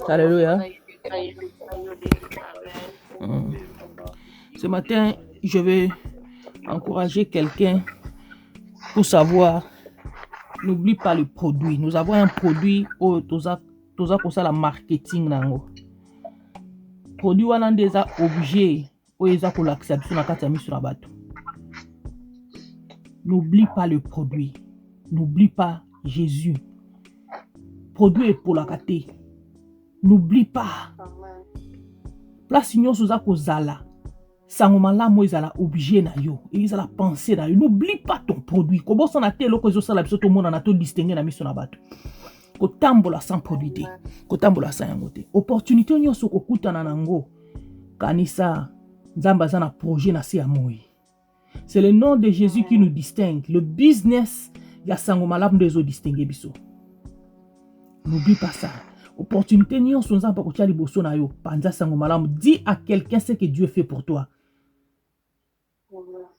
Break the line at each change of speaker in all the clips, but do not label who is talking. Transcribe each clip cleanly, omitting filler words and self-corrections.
Alléluia. Ce matin, je vais encourager quelqu'un pour savoir, n'oublie pas le produit. Nous avons un produit au toza pour ça la marketing nango. Produit wana ndeza objet o eza ko lakisa biso na kati ya miso na bato. N'oublie pas le produit. N'oublie pas Jésus. Produit est pour la kate. N'oublie pas. Place nyonso za ko zala. Sango malamu ezala objet na yo. Ezala pensée na yo. N'oublie pas ton produit. Kobo sana te loko ezo sala biso to mona na to distinguer na miso na bato. Kotambola sans produit te. Kotambola sans yango te. Opportunité nyonso kokutana nango. Kanisa nzamba za na projet na se ya moi. C'est le nom de Jésus qui nous distingue. Le business ya sango malamu dezo distinguer biso. N'oublie pas ça. Opportunité nyonso nzamba ko tia liboso na yo. Panza sango malamu. Dis à quelqu'un ce que Dieu fait pour toi.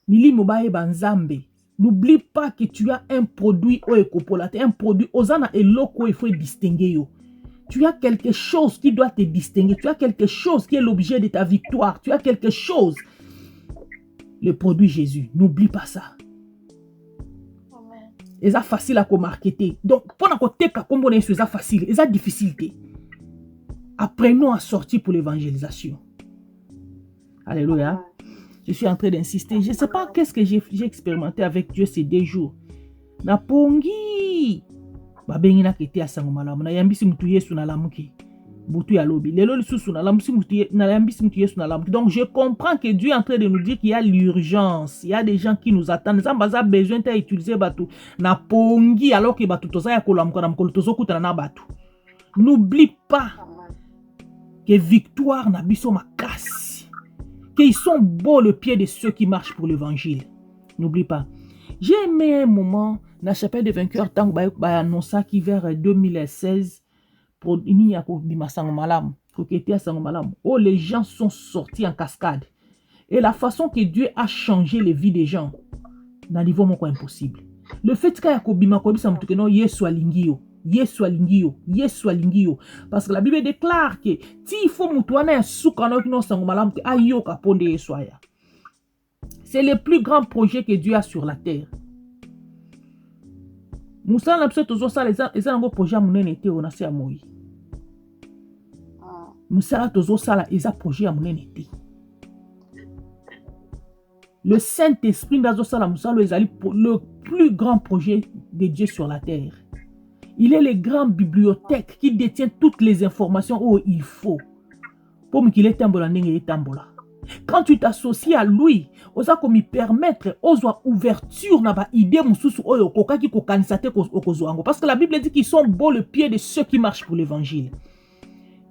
Milimo bae banzambe. N'oublie pas que tu as un produit au ekopolate, un produit ozana eloko il faut distinguer yo. Tu as quelque chose qui doit te distinguer, tu as quelque chose qui est l'objet de ta victoire, tu as quelque chose. Le produit Jésus, n'oublie pas ça. Et ça facile à marketer. Donc pendant que tu comme on est sur ça facile, et ça difficulté. Apprenons à sortir pour l'évangélisation. Alléluia. Je suis en train d'insister. Je ne sais pas qu'est-ce que j'ai expérimenté avec Dieu ces 2 jours. Na pongi. Babengi na kete ya sango malamu. Na yambisi mutu yesu na lamuki. Butu ya lobi. Lelo lisusu na lamusi mutu na yambisi mutu yesu na lamuki. Donc je comprends que Dieu est en train de nous dire qu'il y a l'urgence. Il y a des gens qui nous attendent. Zambaza besoin d'utiliser batu. Na pongi alors que batu toza ya kolamuka na mkolo tozo kutana na batu. N'oublie pas que victoire na biso makasi. Qu'ils sont beaux le pied de ceux qui marchent pour l'évangile. N'oublie pas. J'ai aimé un moment, dans la chapelle des vainqueurs, tant que j'ai annoncé qui vers 2016, pour où les gens sont sortis en cascade. Et la façon que Dieu a changé les vies des gens, dans le niveau impossible. Le fait que Yesu alingio. Parce que la Bible déclare que si il faut mutuana soukano kino sangomalam te ayo kaponde Yesuaya. C'est le plus grand projet que Dieu a sur la terre. Moussa n'a pas toujours ça les un projet munene te onase a moi. Moussa a toujours ça les projet munene te. Le Saint-Esprit dans ça Moussa le plus grand projet de Dieu sur la terre. Il est le grand bibliothèque qui détient toutes les informations où il faut. Pour qu'il ait tambola n'engé tambola. Quand tu t'associes à lui, osa comme permettre aux ouverture na ba idée mususu oyo koka ki kokanisate kozoango parce que la Bible dit qu'ils sont beaux le pied de ceux qui marchent pour l'évangile.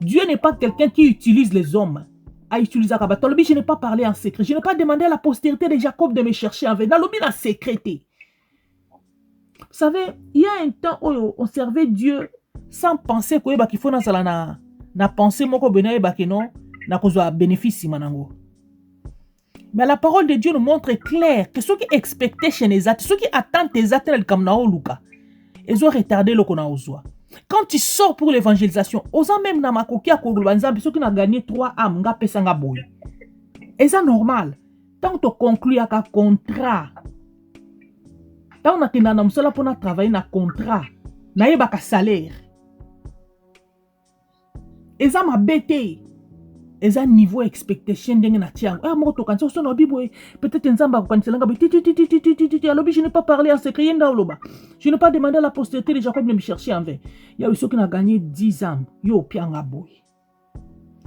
Dieu n'est pas quelqu'un qui utilise les hommes à utiliser Akabatolobi. Je n'ai pas parlé en secret. Je n'ai pas demandé à la postérité de Jacob de me chercher en vain. Dans l'obi la sécrété. Vous savez, il y a un temps où on servait Dieu sans penser qu'il faut na penser moko bena non na kozwa bénéfice manango. Mais la parole de Dieu nous montre clair que ceux qui expectaient chez les autres, ceux qui attendent tes attentes comme nao luka, ils ont retardé le qu'on a oswa. Quand tu sors pour l'évangélisation, osant même na makoki a korubanza ceux qui n'a gagné 3 âmes nga pesanga boy. Et ça normal. Tant que tu conclus un contrat. Tant que tu as travaillé dans un contrat, tu as un salaire. Et ça m'a bêté. Et ça niveau expectation de na tiang. Ah moi quand ça sonne bibo peut-être nzamba ko kanselanga alors je n'ai pas parlé en secret ndauloba. Je n'ai pas demandé à la postérité de Jacob de me chercher en vain. Il y a ceux qui ont gagné 10 ans. Yo pianga boy.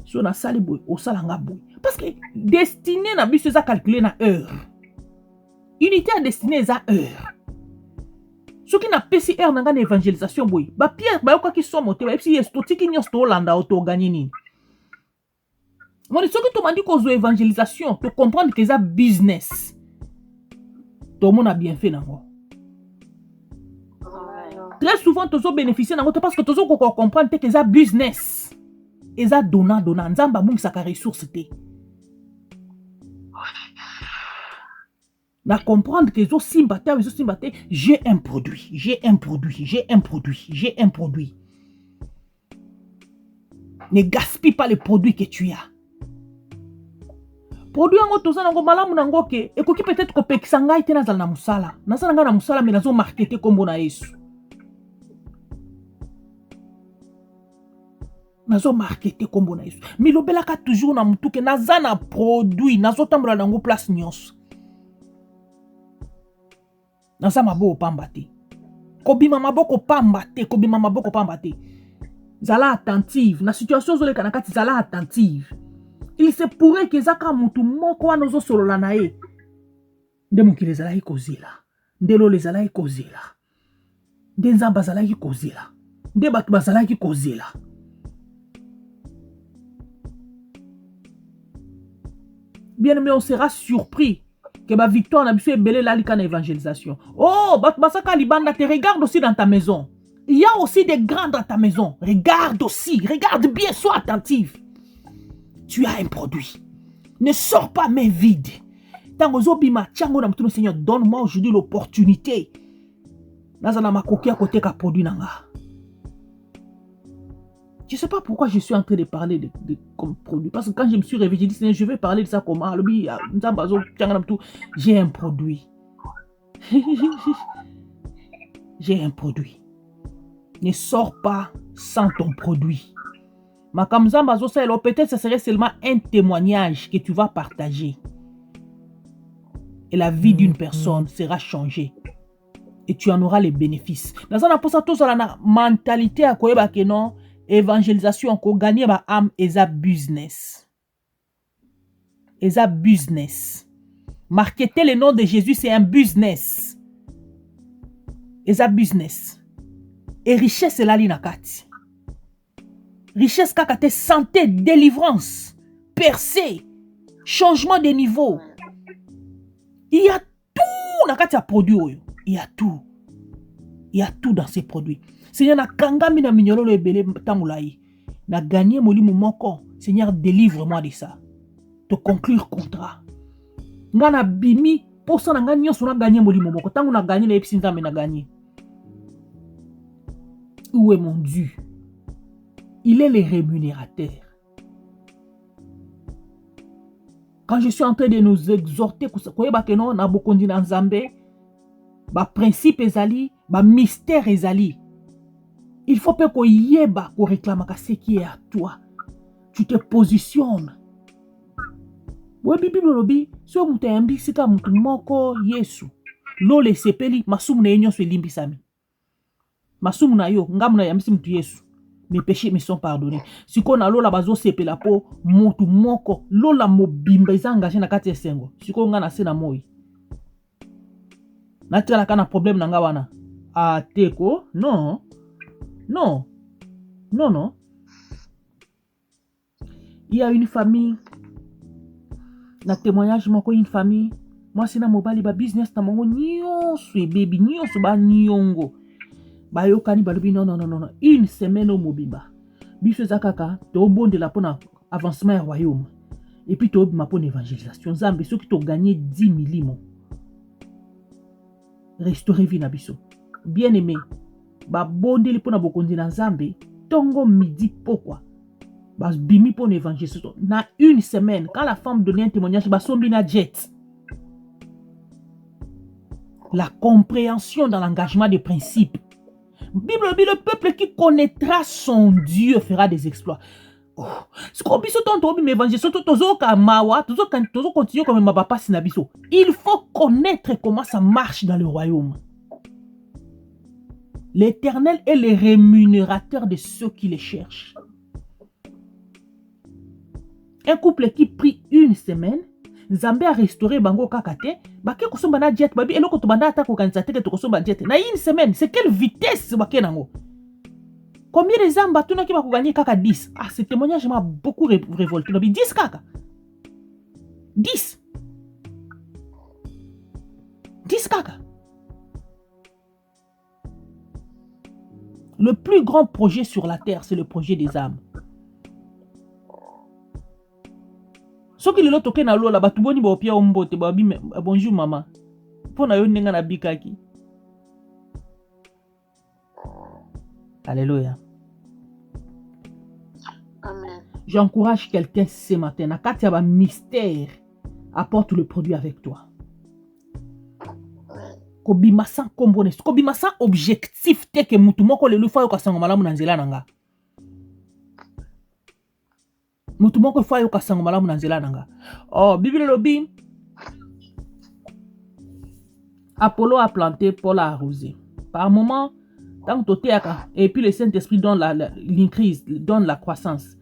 So na sali boy, o salanga boy. Parce que destiné na biso ça calculer na heure. Unité à destiné za heure. Ceux qui n'a pas si heure na évangélisation boy. Ba Pierre ba yoka ki so moté ba si yesto tiki nyosto landa auto gagner ni. Moi, ceux qui t'ont dit qu'on a évangélisation, tu comprends que c'est un business. Tout le monde a bien fait. Très souvent, tu as bénéficié parce que tu as compris que c'est un business. Et ça donna. Nzamba boum sa ressource. Na comprendre que j'ai un produit. Ne gaspille pas les produits que tu as. Produit yango toza nango malamu nango ke ekoki peut-être kopekisa ngai te nazala na musala. Nazala ngai na musala mais nazo marketer kombo na Yesu. Nazo marketer kombo na Yesu. Milobelaka toujours na mutu ke naza na produit, nazo tambola nango place nyonso. Naza maboko pamba te. Kobima maboko pamba te, kobima maboko pamba te. Zala attentive, na situation zoleka na kati zala attentive. Il se pourrait que zaka mutu moko wana ozo solola na ye. Nde mokili ezalaki kozela. Nde lolo ezalaki kozela. Nde nzambe azalaki kozela. Nde bato bazalaki kozela. Bien aimé, on sera surpris que ma victoire n'a pas belé la lika na évangélisation. Oh, bato basaka libanda te, regarde aussi dans ta maison. Il y a aussi des grands dans ta maison. Regarde aussi, regarde bien, sois attentif. Tu as un produit. Ne sors pas main vide. Seigneur, donne-moi aujourd'hui l'opportunité. Nazana ma coquille à côté ka produit nanga. Je ne sais pas pourquoi je suis en train de parler de comme produit. Parce que quand je me suis réveillé, j'ai dit, Seigneur, je vais parler de ça comment. J'ai un produit. J'ai un produit. Ne sors pas sans ton produit. Peut-être que ce serait seulement un témoignage que tu vas partager. Et la vie d'une personne sera changée. Et tu en auras les bénéfices. Dans un apostat, tout ça, la mentalité à quoi que non, évangélisation, qu'on gagne ma âme, et ça business. Et ça business. Marketer le nom de Jésus, c'est un business. Et ça business. Et richesse, c'est la linakati. Richesse, kakate, santé, délivrance, percée, changement de niveau. Il y a tout nakati ya produit. Il y a tout. Il y a tout dans ces produits. Seigneur, na kangami na minyololo ebele tamulai. Na gagné molimo moko. Seigneur, délivre-moi de ça. De conclure contrat. Nga na bimi, pour ça na nga nyonso na gagné molimo moko. Tangu na gagné na epsi nzambe na gagné. Où est mon Dieu? Il est le rémunérateur. Quand je suis en train de nous exhorter, ba principe ezali, ba mystère ezali. Il faut pas qu'on yeba qu'on réclame ce qui est à toi. Tu te positionnes. Ouais, bibi lobi, so mutembi sika mutu moko Yesu. Lo le sepeli masumu na enyo so limbi sami. Masumu na yo, ngamu na yamisi mutu Yesu. Mes péchés me sont pardonnés. Si qu'on a lola bazo sepe la po, mutu moko, lola mobimba isa engagé na kati esengo. Si qu'on a na sena moi. Na tira kana problème na nga wana. Ah teko, non. Non. Non, non. Il y a une famille. Na témoignage moko une famille. Moi c'est na mobali ba business na mongo nyonso e baby nyonso ba nyongo. Bayokani balobi non. Une semaine au mobimba. Biso zakaka to bonde la pona avancement du royaume. Et puis to ma pona évangélisation. Zambe ceux qui t'ont gagné 10 millimons. Restaurer vie na biso. Bien aimé. Ba bonde li pona bokondi na Zambe. Tongo midi pourquoi? Bas bimi pona évangélisation. Na une semaine quand la femme donnait un témoignage ba sombi na jet. La compréhension dans l'engagement des principes. Bible dit le peuple qui connaîtra son Dieu fera des exploits. Oh, il faut connaître comment ça marche dans le royaume. L'Éternel est le rémunérateur de ceux qui le cherchent. Un couple qui prie une semaine, Zambé a restauré bango kakate, baké kosomba na jet babi eloko to banda ata ko kanzate ke to kosomba jet. Na une semaine, c'est quelle vitesse baké nango? Combien de zamba tuna ki ba ko gagner kaka 10? Ah, ce témoignage m'a beaucoup révolté. Nabi 10 kaka. 10. 10 kaka. Le plus grand projet sur la terre, c'est le projet des âmes. Ce qui est toqué na lola batuboni ba opia ombote ba bi bonjour maman. Pona yo nenga na bikaki. Alléluia.
Amen.
J'encourage quelqu'un ce matin. Nakatia ba mystère. Apporte le produit avec toi. Kobimasa kombones. Kobimasa objectif te ke mutu moko le lufa yo kasango malamu na nzela nanga. Mutu moko fa yo kasango malamu na nzela nanga. Oh, Bible lobi. Apollo a planté, Paul a arrosé. Par moment, tant que tu es et puis le Saint-Esprit donne l'increase, donne la croissance.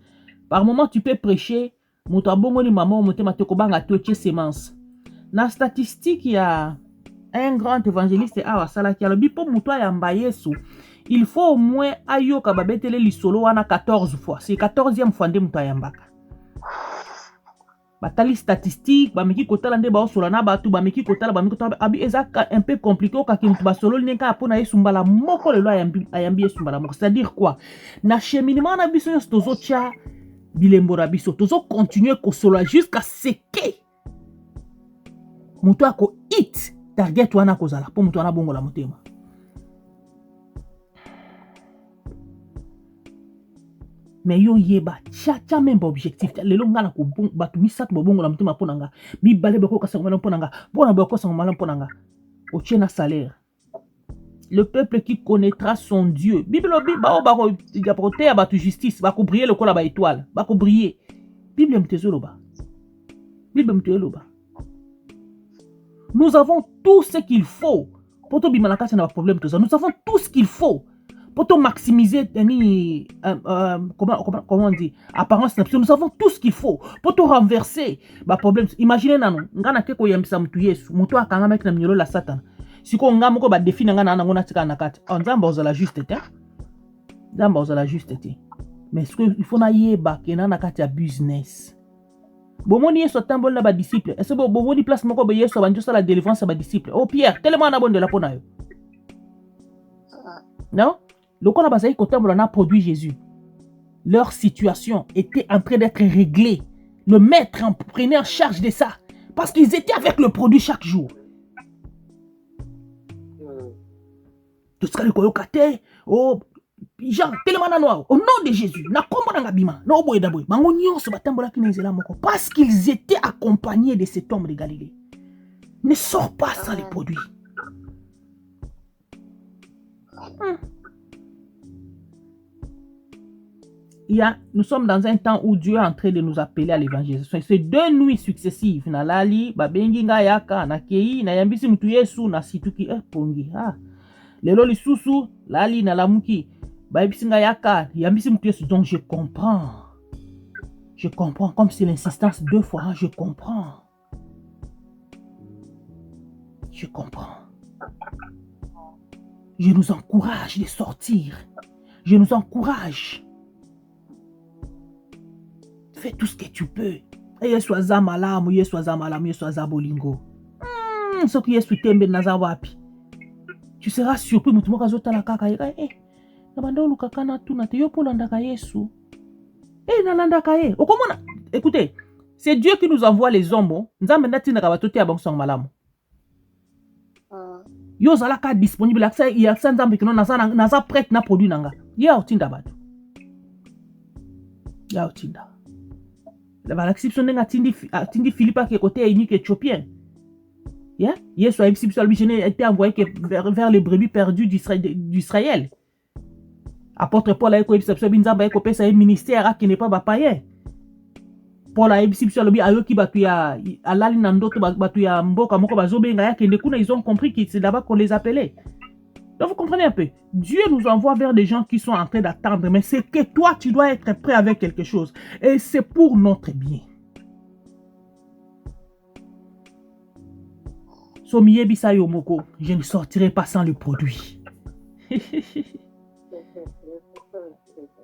Par moment, tu peux prêcher, mutu abongo ni maman motema te kobanga toche semence. Na statistique, il y a un grand évangéliste awa sala ki alobi po mutu ayamba Yesu. Il faut au moins ayoka babetele lisolo wana 14 fois. C'est 14e fois nde mutu ayambaka. Batali statistique, bameki kotala nde baosola na batu, bameki kotala, bameki kotala, abi ezaka un peu compliqué okaki mutu basolo nenka apona Yesu mbala moko lelo ayambi Yesu mbala moko. C'est-à-dire quoi? Na cheminement na biso nyonso tozotia bilembora biso, tozo continuer kosola jusqu'à ce que mutu ako hit target wana kozala po mutu wana bongola motema. Mais yo yeba tcha même objectif lelo ngana ko batu misatu bongola motema ponanga mi balé bako kasanga mala ponanga bona bako kasanga mala ponanga o tchena salaire. Le peuple qui connaîtra son Dieu. Bible obi ba bako gaproté batu justice bako briller le kola ba étoile bako briller. Bible mtezolo ba. Bible mtezolo ba. Nous avons tout ce qu'il faut pour te bimalaka c'est un problème tout ça. Nous avons tout ce qu'il faut pour te maximiser comment on dit apparence. Nous avons tout ce qu'il faut pour te renverser ba problème. Imaginez nano ngana ke ko yambisa mtu Yesu mtu akanga mek na mnyolo la Satan. Siko ngamo ko ba défi ngana na ngona tika nakati. Nzamba ozala juste te. Nzamba ozala juste te. Mais ce qu'il faut na yeba ke na nakati ya business. Bomoni Yesu tambol na ba disciple. Est-ce que bomoni place moko be Yesu banjo sa la délivrance ba disciple. Oh Pierre, tellement na bonde la pona yo. Non? Le qu'on a basé côté on a produit Jésus. Leur situation était en train d'être réglée. Le maître en prenait en charge de ça parce qu'ils étaient avec le produit chaque jour. Tout ce que le koyokate, oh Jean, tellement noir, au nom de Jésus, na kombo na ngabima, na oboye daboye, bango nyonso batambola ki nzela moko parce qu'ils étaient accompagnés de cet homme de Galilée. Ne sors pas sans les produits. Nous sommes dans un temps où Dieu est en train de nous appeler à l'évangélisation. C'est 2 nuits successives. Na lali, babengi nga yaka, na kei, na yambisi mutu Yesu, na situki, pongi. Lelo lisusu, lali na lamuki. Baïbisinga yaka, yambisi mutu Yesu. Donc je comprends. Je comprends. Comme c'est l'insistance 2 fois, je comprends. Je comprends. Je nous encourage de sortir. Je nous encourage. Fais tout ce que tu peux. Yesu aza malamu, Yesu aza malamu, Yesu aza bolingo. Ce qui Yesu tembe naza wapi. Tu seras surpris mutu moko azotala kaka na banda olukaka na tuna te yo polandaka Yesu. Nalandaka ye. Okomona, écoutez, c'est Dieu qui nous envoie les hommes. Nzambe ndatina ka batote ya bango sang malamu. Yo zalaka disponible aksa ya nzambe kino naza prête na produit nanga. Ya otinda batu. Ya otinda. La l'exception n'est atindi Philippe qui est côté unique éthiopien. Yeah? Yesu a été envoyé vers les brebis perdues d'Israël. Apôtre Paul a été un ministère qui n'est pas païen. Paul a été ayoki batu ya alali na ndoto batu ya mboka moko bazobenga ya kende kuna, ils ont compris que c'est là-bas qu'on les appelait. Donc vous comprenez un peu, Dieu nous envoie vers des gens qui sont en train d'attendre, mais c'est que toi tu dois être prêt avec quelque chose et c'est pour notre bien. Somiye bisayo moko, je ne sortirai pas sans le produit.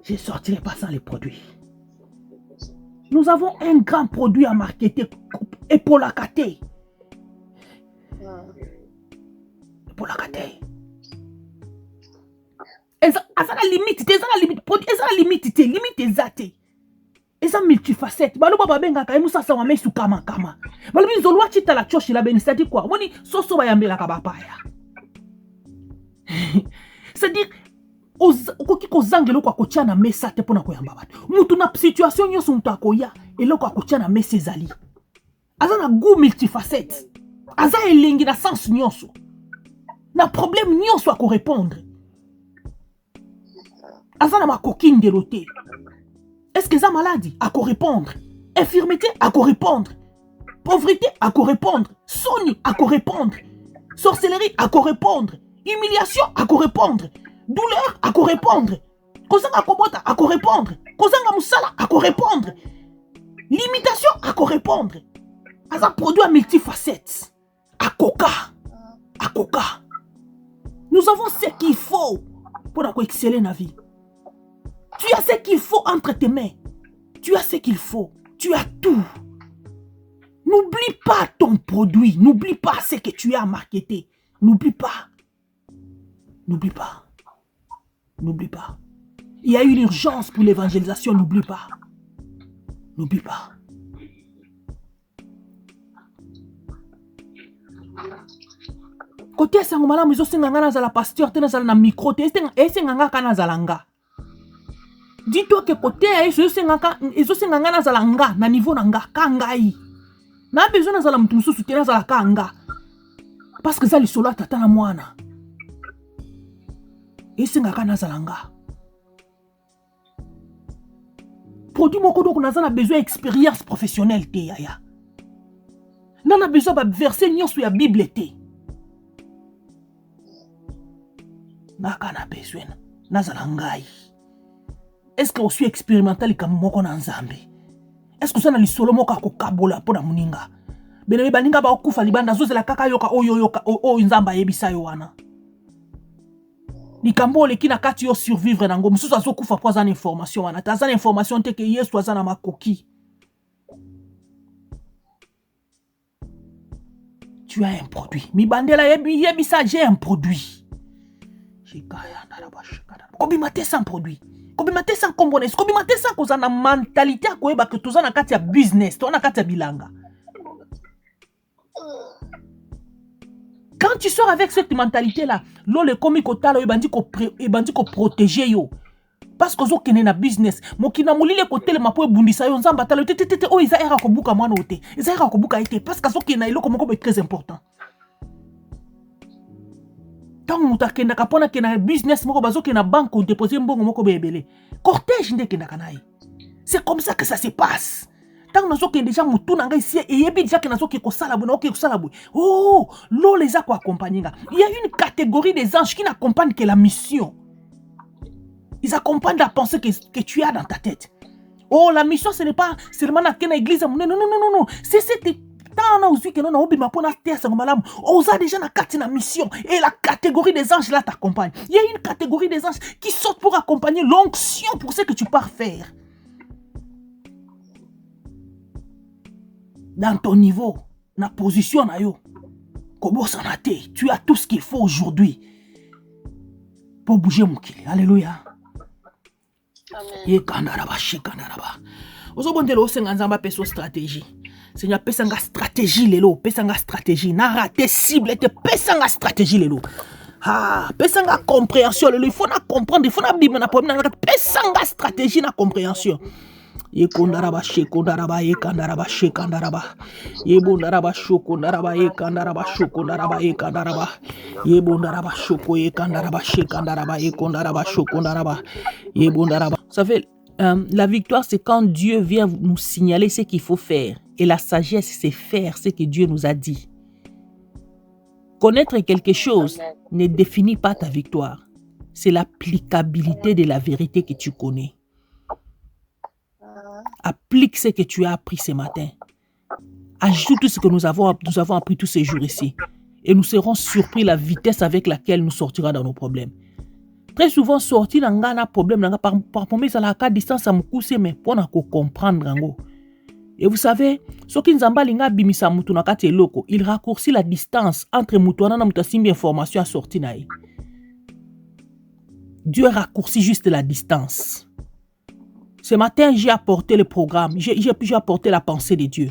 Je ne sortirai pas sans les produits. Nous avons un grand produit à marketer. Epolakate. Epolakate. Eza la limite. Eza la limite. Eza la limite. Limite ezate. Eza multifacette. Baloba babenga ka emusa sa wame su kama kama. Balobi nzolwa chita la choshi la beni. C'est-à-dire quoi? Woni soso bayambela ka bapaya. C'est-à-dire okoki kozangela kwa kotia na mesa te pona koyamba bato. Mutu na situation nyonso mutu akoya eloko akotia na mesa ezali. Aza na goût multifacette. Aza elengi na sens nyonso. Na problème nyonso ako répondre. Aza na makoki ndelo te. Est-ce que ça maladie ako répondre? Infirmité ako répondre. Pauvreté ako répondre. Sogne ako répondre. Sorcellerie ako répondre. Humiliation ako répondre. Douleur ako répondre. Kozanga kobota ako répondre. Kozanga musala ako répondre. Limitation ako répondre. Aza produit à multifacettes. Akoka. Akoka. Nous avons ce qu'il faut pour exceller dans la vie. Tu as ce qu'il faut entre tes mains. Tu as ce qu'il faut. Tu as tout. N'oublie pas ton produit. N'oublie pas ce que tu as marketé. N'oublie pas. N'oublie pas. N'oublie pas. Il y a une urgence pour l'évangélisation. N'oublie pas. N'oublie pas. Côté sangomala mizo senganga na zala pasteur te na zala na micro te senganga kana zalanga. Dis-toi que côté ezo senganga na zalanga na niveau na nga kangai. Na besoin na zala mutu mususu te na zala kanga. Parce que zali solo tata na mwana. Senganga na zalanga. Produit moko donc na zala besoin expérience professionnelle te yaya. Nana besoin ba verset nyonso ya Bible te. Nakana besoin nazala ngai. Est-ce que je suis expérimental comme moko na nzambe? Est-ce que ça na lisolo moko akokabola pona muninga? Bele baninga ba okufa libanda zozela kaka yoka oyo nzamba yebisa yo wana. Likambo leki na kati yo survivre nango mususu azokufa po azana information wana. Tazana information te ke Yesu azana makoki. Tu as un produit. Mi bandela yebisa j'ai un produit. Kobimate sans produit. Kobimate sans components. Kobimate sans cause na mentalité à koyeba que toza na kati ya business, to na kati ya bilanga. Quand tu sors avec cette mentalité là, le komi kotala ebandi ko protéger yo. Parce que zo kene na business, mokina molile ko tele mapo ebundisa yo nzamba tala tete o isa era ko buka mwana ote. Isa era ko buka ete parce que zo kena iloko moko be très important. Tant que tu as un business, tu as un banque, tu déposer un bon moko bébé. Cortège, c'est comme ça que ça se passe. Tant que tu as déjà mutu nanga ici et il y a déjà que tu as salabou, oh, l'eau les a quoi accompagner. Il y a une catégorie des anges qui n'accompagnent que la mission. Ils accompagnent la pensée que tu as dans ta tête. Oh, la mission, ce n'est pas seulement dans l'église. Non, non, non, non, non. C'est cette on a déjà la mission et la catégorie des anges là t'accompagne. Il y a une catégorie des anges qui sortent pour accompagner l'onction pour ce que tu pars faire. Dans ton niveau, na position na yo, tu as tout ce qu'il faut aujourd'hui pour bouger mon kili. Alléluia. Amen. Stratégie. Seigneur, pesanga stratégie lelo, pesanga stratégie, na raté cible, te pesanga stratégie lelo. Ah, pesanga compréhension lelo, il faut na comprendre, il faut na bible na problème na pesanga stratégie na compréhension. Ye kondaraba she kondaraba ye kandaraba she kandaraba. Ye bondaraba shoko ndaraba ye kandaraba shoko ndaraba ye kandaraba. Ye bondaraba shoko ye kandaraba she kandaraba ye kondaraba shoko ndaraba. Ye bondaraba. Ça fait la victoire, c'est quand Dieu vient nous signaler ce qu'il faut faire. Et la sagesse, c'est faire ce que Dieu nous a dit. Connaître quelque chose ne définit pas ta victoire. C'est l'applicabilité de la vérité que tu connais. Applique ce que tu as appris ce matin. Ajoute tout ce que nous avons appris tous ces jours ici. Et nous serons surpris de la vitesse avec laquelle nous sortirons dans nos problèmes. Très souvent, sortir dans un problème, par moment, à la distance, ça me cousse, mais pour comprendre. Et vous savez, ce qui nous a bimisa mutu na kati eloko, il raccourcit la distance entre mutu na mutu simbi information à sortir naï. Dieu raccourcit juste la distance. Ce matin, j'ai apporté le programme, j'ai apporté la pensée de Dieu.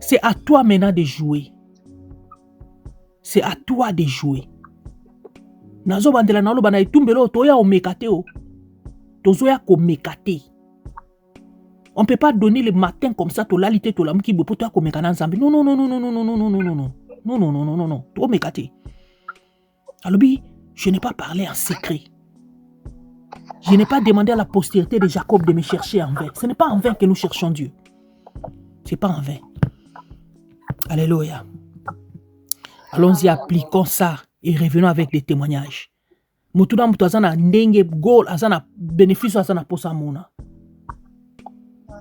C'est à toi maintenant de jouer. C'est à toi de jouer. Nazo bandela na loba na itumbelo toya o mekate o. Tozoya ko mekate. On ne peut pas donner le matin comme ça, to lalité, to lamuki, bo poto ko mekana nzambe. Non, non, non, non, non, non, non, non, non, non, non, non, non, non, non, non, non, non, to mekate. Alobi, je n'ai pas parlé en secret. Je n'ai pas demandé à la postérité de Jacob de me chercher en vain. Ce n'est pas en vain que nous cherchons Dieu. Ce n'est pas en vain. Alléluia. Allons-y, appliquons ça et revenons avec des témoignages. Mutuna mutu azana ndenge goal, azana bénéfice, azana posa mona.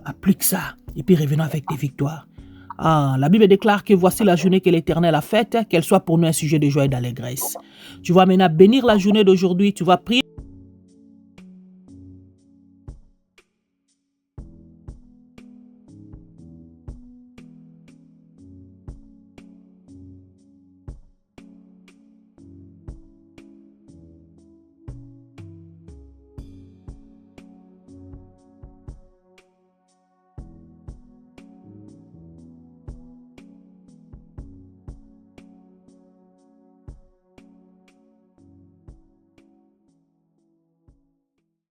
Applique ça et puis revenons avec des victoires. Ah, la Bible déclare que voici la journée que l'Éternel a faite, qu'elle soit pour nous un sujet de joie et d'allégresse. Tu vas maintenant bénir la journée d'aujourd'hui, tu vas prier.